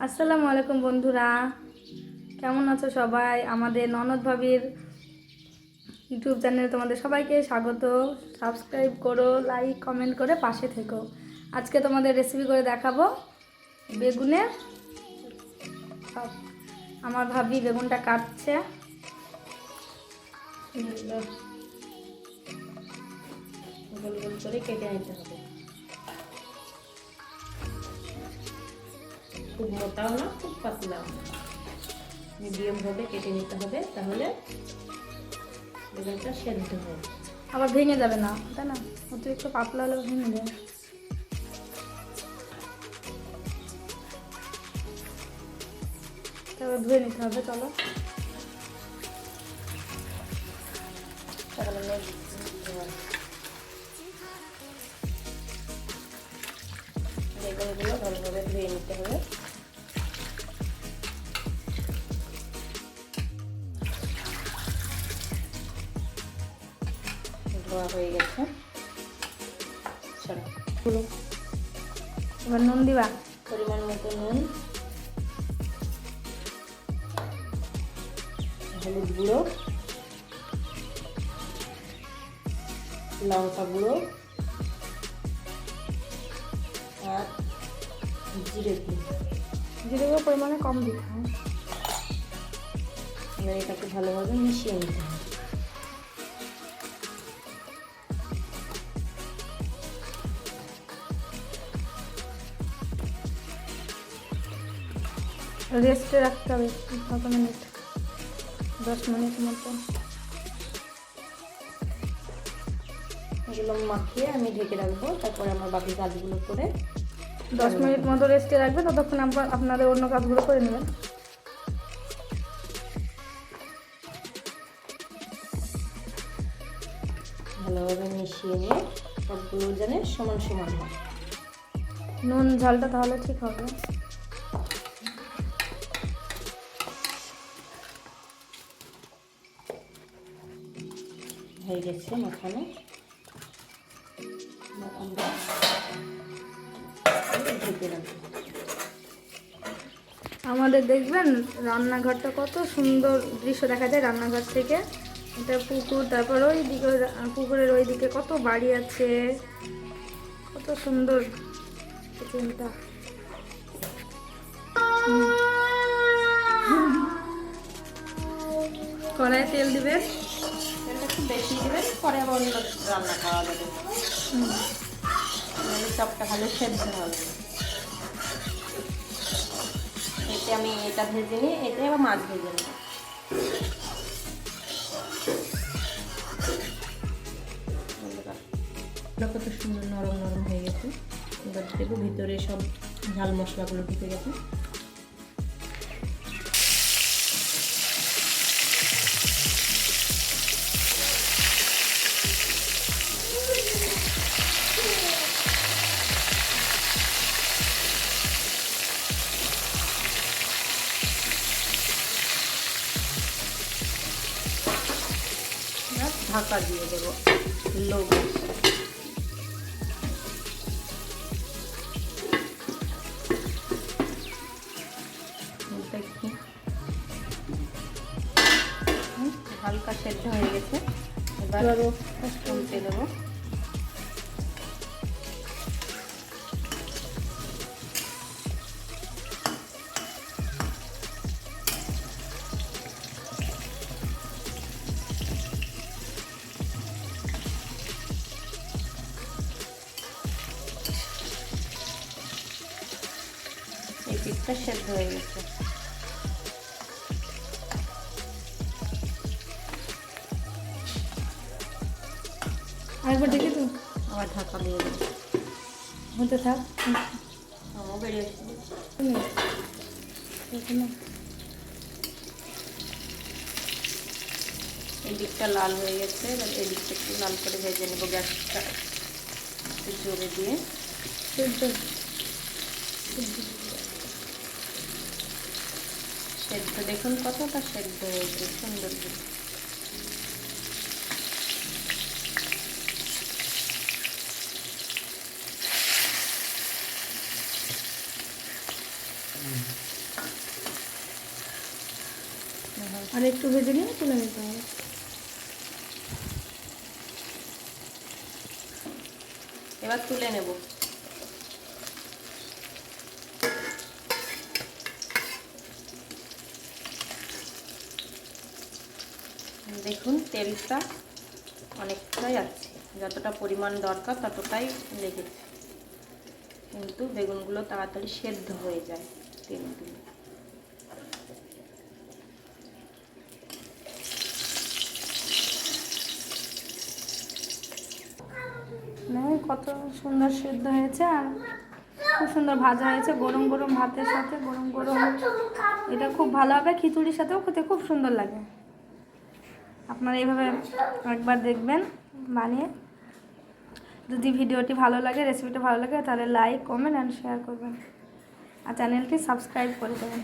আসসালামু আলাইকুম বন্ধুরা, কেমন আছো সবাই? আমাদের ননদ ভাবির ইউটিউব চ্যানেলে তোমাদের সবাইকে স্বাগত। সাবস্ক্রাইব করো, লাইক কমেন্ট করে পাশে থেকো। আজকে তোমাদের রেসিপি করে দেখাবো বেগুনের চপ। আমার ভাবি বেগুনটা কাটছে। গোল গোল করে কেটে নিতে হবে, খুব মোটাও না খুব পাতলাও না, মিডিয়াম ভাবে কেটে নিতে হবে, তাহলে বেগুনটা সেদ্ধ হবে। আবার ভেঙে যাবে না, তাই না? অতিরিক্ত পাতলা হলেও ভেঙে যাবে। তারপর ধুয়ে নিতে হবে। চলো বেগুনগুলো ভালোভাবে ধুয়ে নিতে হবে। ধোয়া হয়ে গেছে। এবার নুন দিবা, পরিমাণ মতো নুন, হলুদ গুঁড়ো, লঙ্কা গুঁড়ো আর জিরে গুঁড়ো। জিরে গুঁড়ো পরিমাণে কম দিতে হয়। এবার এটাকে ভালোভাবে মিশিয়ে নিতে হবে। রেস্টে রাখতে হবে কত মিনিট, 10 মিনিট মতো। এগুলো মাখিয়ে আমি ঢেকে রাখবো, তারপরে আমার বাকি কাজগুলো করে 10 মিনিট মতো রেস্টে রাখবে, ততক্ষণ আপনাদের অন্য কাজগুলো করে নেবেন। ভালোভাবে মিশিয়ে নিয়ে সবগুলো যেন সমান সমান হয়। নুন ঝালটা তাহলে ঠিক হবে। হয়ে গেছে মাখানো। আমরা ঢেকে রাখবো। আমাদের দেখবেন রান্নাঘরটা কত সুন্দর দৃশ্য দেখা যায় রান্নাঘর থেকে। এটা পুকুর, তারপর ওই দিকে পুকুরের ওই দিকে কত বাড়ি আছে, কত সুন্দর চিন্তা। কড়াইয়ে তেল দিবেন, তেলটা একটু বেশি দেবেন, পরে আবার অন্য রান্না খাওয়া যাবে। চপটা ভালো সেদ্ধ হবে। এতে আমি এটা ভেজে নিই, এতে আবার মাছ ভেজে নিই। কত সুন্দর নরম নরম হয়ে গেছে। এবার দেবো ভিতরে সব ঝাল মশলাগুলো ঢুকে গেছে। ঢাকা দিয়ে দেবো লো গ্যাসে। হালকা সেদ্ধ হয়ে গেছে, এবার উল্টে দেবো। এই পিঠটা সেদ্ধ হয়ে গেছে। আরেকবার দেখি তো, আবার ঢাকা দিয়ে দেবো। হতে থাক। বেড়ে এই দিকটা লাল হয়ে গেছে, এবার এই দিকটা একটু লাল করে ভেজে নেবো। গ্যাসটা একটু জোরে দিয়ে সেদ্ধ দেখুন কতটা সেদ্ধ হয়েছে, সুন্দর। আর একটু ভেজে নিয়ে তুলে নিতে হবে। এবার তুলে নেব। দেখুন তেলটা অনেকটাই আছে, যতটা পরিমাণ দরকার ততটাই লেগেছে, কিন্তু বেগুনগুলো তাড়াতাড়ি সেদ্ধ হয়ে যায় তেল দিয়ে। কত সুন্দর সেদ্ধ হয়েছে আর খুব সুন্দর ভাজা হয়েছে। গরম গরম ভাতের সাথে গরম গরম এটা খুব ভালো হবে, খিচুড়ির সাথেও খেতে খুব সুন্দর লাগে। আপনারা এইভাবে একবার দেখবেন বানিয়ে। যদি ভিডিওটি ভালো লাগে, রেসিপিটা ভালো লাগে, তাহলে লাইক, কমেন্ট অ্যান্ড শেয়ার করবেন আর চ্যানেলটি সাবস্ক্রাইব করে দেবেন।